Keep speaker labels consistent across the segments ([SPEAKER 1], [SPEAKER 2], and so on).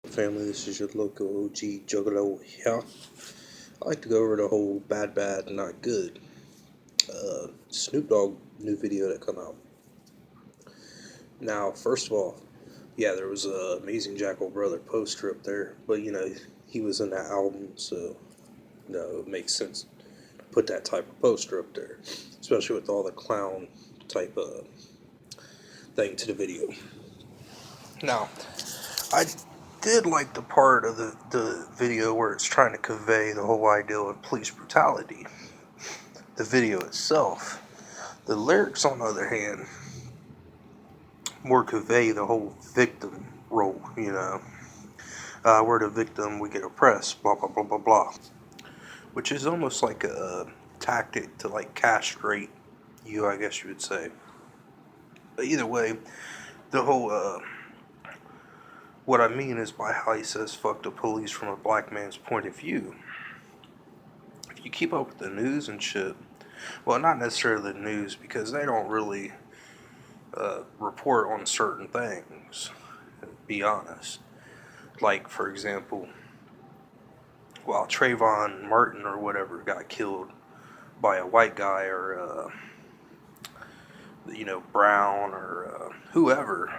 [SPEAKER 1] Family, this is your local OG Juggalo here. I like to go over the whole bad, not good. Snoop Dogg new video that come out. Now, first of all, yeah, there was a Amazing Jackal Brother poster up there, but he was in that album, so it makes sense to put that type of poster up there, especially with all the clown type of thing to the video. Now, I did like the part of the video where it's trying to convey the whole idea of police brutality. The video itself. The lyrics, on the other hand, more convey the whole victim role, We're the victim, we get oppressed, blah, blah, blah, blah, blah. Which is almost like a tactic to, castrate you, I guess you would say. But either way, the whole, what I mean is by how he says fuck the police from a black man's point of view. If you keep up with the news and shit, well, not necessarily the news, because they don't really report on certain things, to be honest. Like, for example, while Trayvon Martin or whatever got killed by a white guy or, Brown or whoever,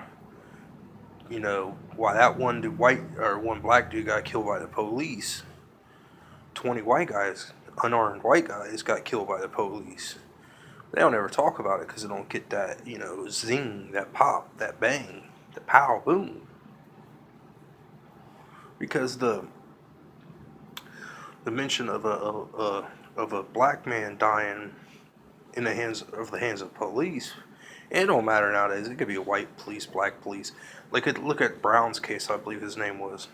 [SPEAKER 1] why that one black dude got killed by the police, 20 unarmed white guys got killed by the police. They don't ever talk about it because they don't get that, zing, that pop, that bang, the pow, boom. Because the mention of a black man dying in the hands of police, it don't matter nowadays. It could be a white police, black police. Look at Brown's case. I believe his name was.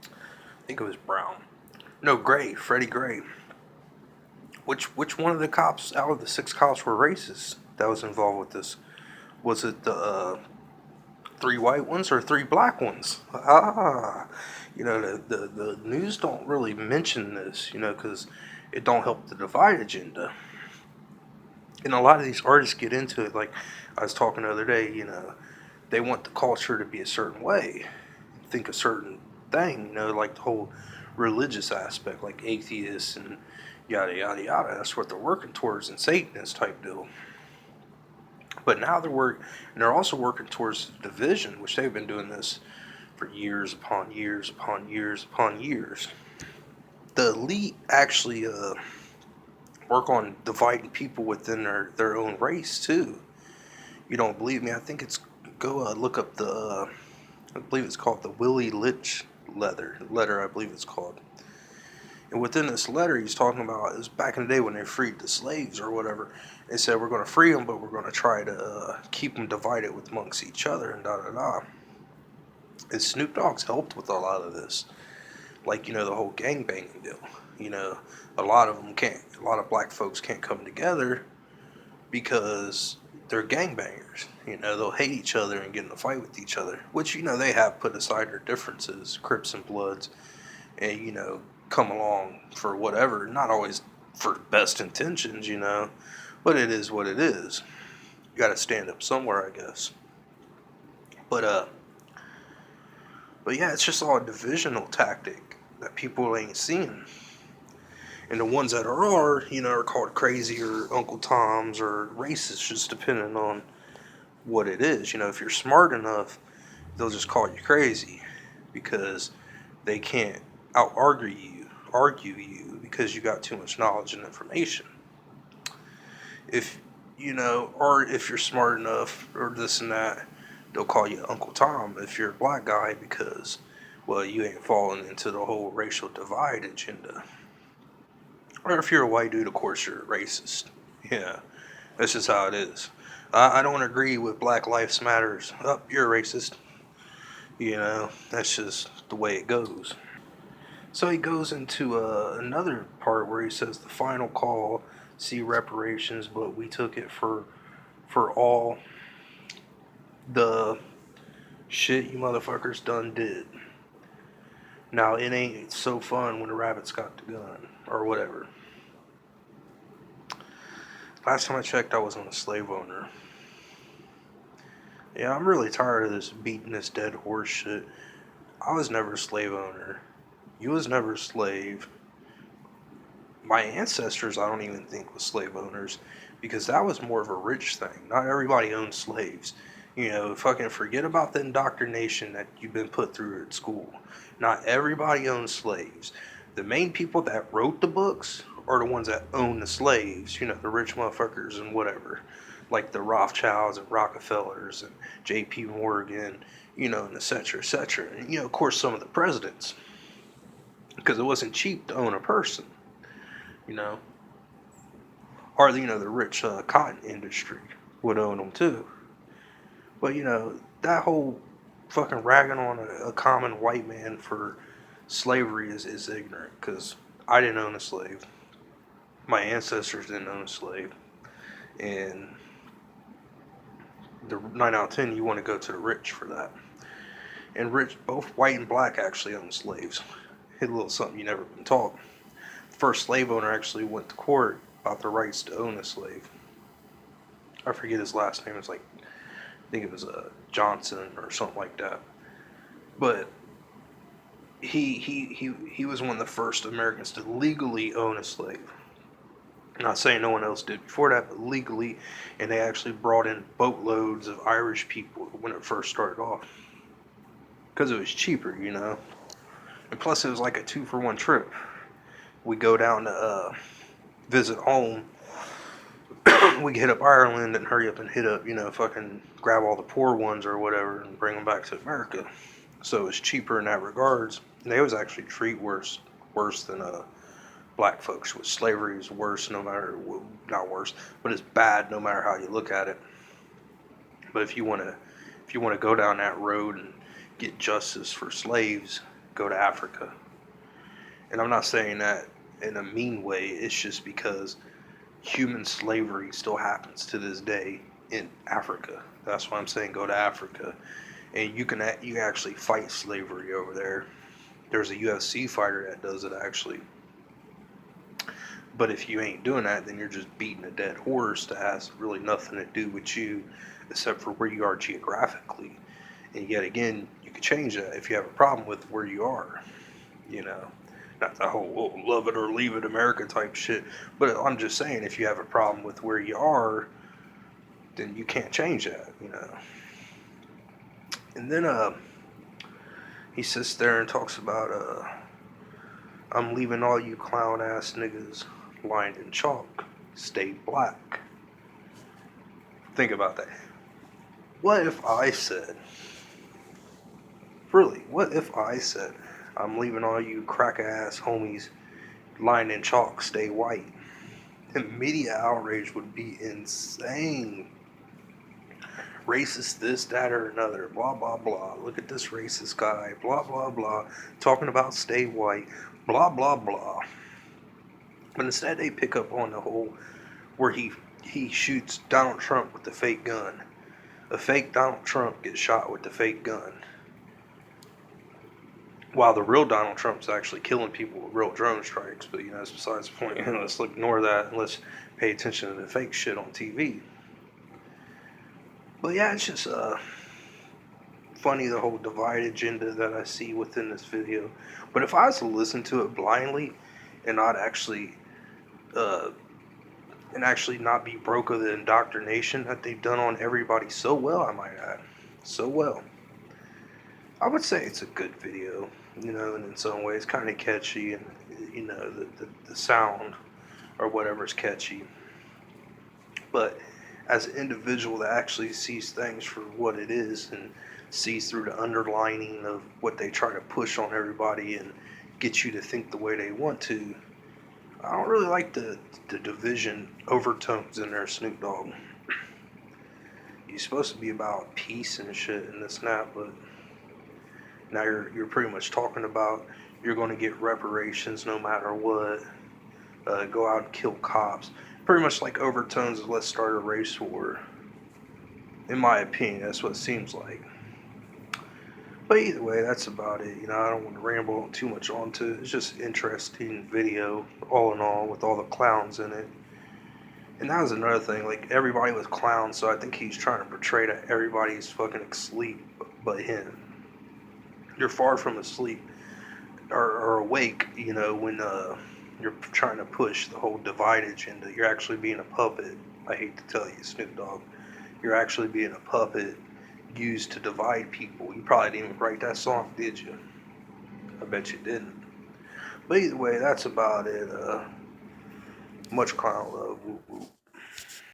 [SPEAKER 1] I think it was Brown. No, Gray, Freddie Gray. Which one of the cops out of the 6 cops were racist that was involved with this? Was it the 3 white ones or 3 black ones? The news don't really mention this, because it don't help the divide agenda. And a lot of these artists get into it. Like I was talking the other day, they want the culture to be a certain way, think a certain thing, like the whole religious aspect, like atheists and yada yada yada. That's what they're working towards in Satanist type deal. But now they're also working towards division, which they've been doing this for years upon years upon years upon years. The elite actually work on dividing people within their own race too. You don't believe me? I think it's go look up the I believe it's called the Willie Litch letter. I believe it's called. And within this letter, he's talking about, it was back in the day when they freed the slaves or whatever. They said, we're going to free them, but we're going to try to keep them divided amongst each other and da da da. And Snoop Dogg's helped with a lot of this. Like, the whole gangbanging deal. A lot of black folks can't come together because they're gangbangers. They'll hate each other and get in a fight with each other. Which, they have put aside their differences, Crips and Bloods, and, come along for whatever, not always for best intentions, but it is what it is. You gotta stand up somewhere, I guess. But yeah, it's just all a divisional tactic that people ain't seeing. And the ones that are called crazy or Uncle Toms or racist, just depending on what it is. If you're smart enough, they'll just call you crazy because they can't argue you because you got too much knowledge and information. If or if you're smart enough or this and that, they'll call you Uncle Tom if you're a black guy because, well, you ain't falling into the whole racial divide agenda. Or if you're a white dude, of course you're a racist. Yeah, that's just how it is. I don't agree with Black Lives Matters. Oh, you're a racist. That's just the way it goes. So he goes into another part where he says the final call, see reparations, but we took it for all the shit you motherfuckers done did. Now it ain't so fun when the rabbits got the gun or whatever. Last time I checked, I wasn't a slave owner. Yeah, I'm really tired of this beating this dead horse shit. I was never a slave owner. You was never a slave. My ancestors, I don't even think was slave owners, because that was more of a rich thing. Not everybody owned slaves. You know, fucking forget about the indoctrination that you've been put through at school. Not everybody owned slaves. The main people that wrote the books are the ones that own the slaves. You know, the rich motherfuckers and whatever, like the Rothschilds and Rockefellers and J.P. Morgan. You know, and et cetera, et cetera. And you know, of course, some of the presidents, because it wasn't cheap to own a person. You know, or you know the rich cotton industry would own them too. But you know that whole fucking ragging on a common white man for slavery is ignorant. Because I didn't own a slave, my ancestors didn't own a slave, and the 9 out of 10 you want to go to the rich for that. And rich, both white and black, actually owned slaves. Hit a little something you never been taught. The first slave owner actually went to court about the rights to own a slave. I forget his last name. It's like I think it was Johnson or something like that. But he was one of the first Americans to legally own a slave. I'm not saying no one else did before that, but legally, and they actually brought in boatloads of Irish people when it first started off because it was cheaper, you know. And plus, it was like a 2-for-1 trip. We go down to visit home. We hit up Ireland and hurry up and hit up, you know, fucking grab all the poor ones or whatever and bring them back to America. So it's cheaper in that regards. And they was actually treat worse than black folks. With slavery is worse, no matter, well, not worse, but it's bad no matter how you look at it. But if you want to go down that road and get justice for slaves, go to Africa. And I'm not saying that in a mean way. It's just because human slavery still happens to this day in Africa. That's why I'm saying go to Africa, and you actually fight slavery over there. There's a UFC fighter that does it actually. But if you ain't doing that, then you're just beating a dead horse that has really nothing to do with you, except for where you are geographically. And yet again, you could change that if you have a problem with where you are. You know, not the whole love it or leave it America type shit. But I'm just saying, if you have a problem with where you are, then you can't change that, you know. And then he sits there and talks about I'm leaving all you clown ass niggas lined in chalk. Stay black. Think about that. What if I said, really, what if I said, I'm leaving all you crack ass homies lined in chalk, stay white? The media outrage would be insane. Racist this, that, or another, blah, blah, blah. Look at this racist guy, blah, blah, blah. Talking about stay white, blah, blah, blah. But instead they pick up on the whole where he shoots Donald Trump with the fake gun. A fake Donald Trump gets shot with the fake gun, while the real Donald Trump's actually killing people with real drone strikes. But you know, that's besides the point. Let's ignore that and let's pay attention to the fake shit on TV. But yeah, it's just funny, the whole divide agenda that I see within this video. But if I was to listen to it blindly and not actually not be broke of the indoctrination that they've done on everybody so well, I might add, so well, I would say it's a good video, you know, and in some ways kind of catchy, and you know, the sound or whatever is catchy. But as an individual that actually sees things for what it is and sees through the underlining of what they try to push on everybody and get you to think the way they want to, I don't really like the division overtones in there, Snoop Dogg. You're supposed to be about peace and shit and this and that, but now you're pretty much talking about you're going to get reparations no matter what. Go out and kill cops. Pretty much like overtones of let's start a race war. In my opinion, that's what it seems like. But either way, that's about it. You know, I don't want to ramble too much onto it. It's just an interesting video, all in all, with all the clowns in it. And that was another thing. Like, everybody was clowns, so I think he's trying to portray that everybody's fucking asleep but him. You're far from asleep or awake, when you're trying to push the whole divide agenda. You're actually being a puppet. I hate to tell you, Snoop Dogg. You're actually being a puppet used to divide people. You probably didn't even write that song, did you? I bet you didn't. But either way, that's about it. Much clown love. Woo woo.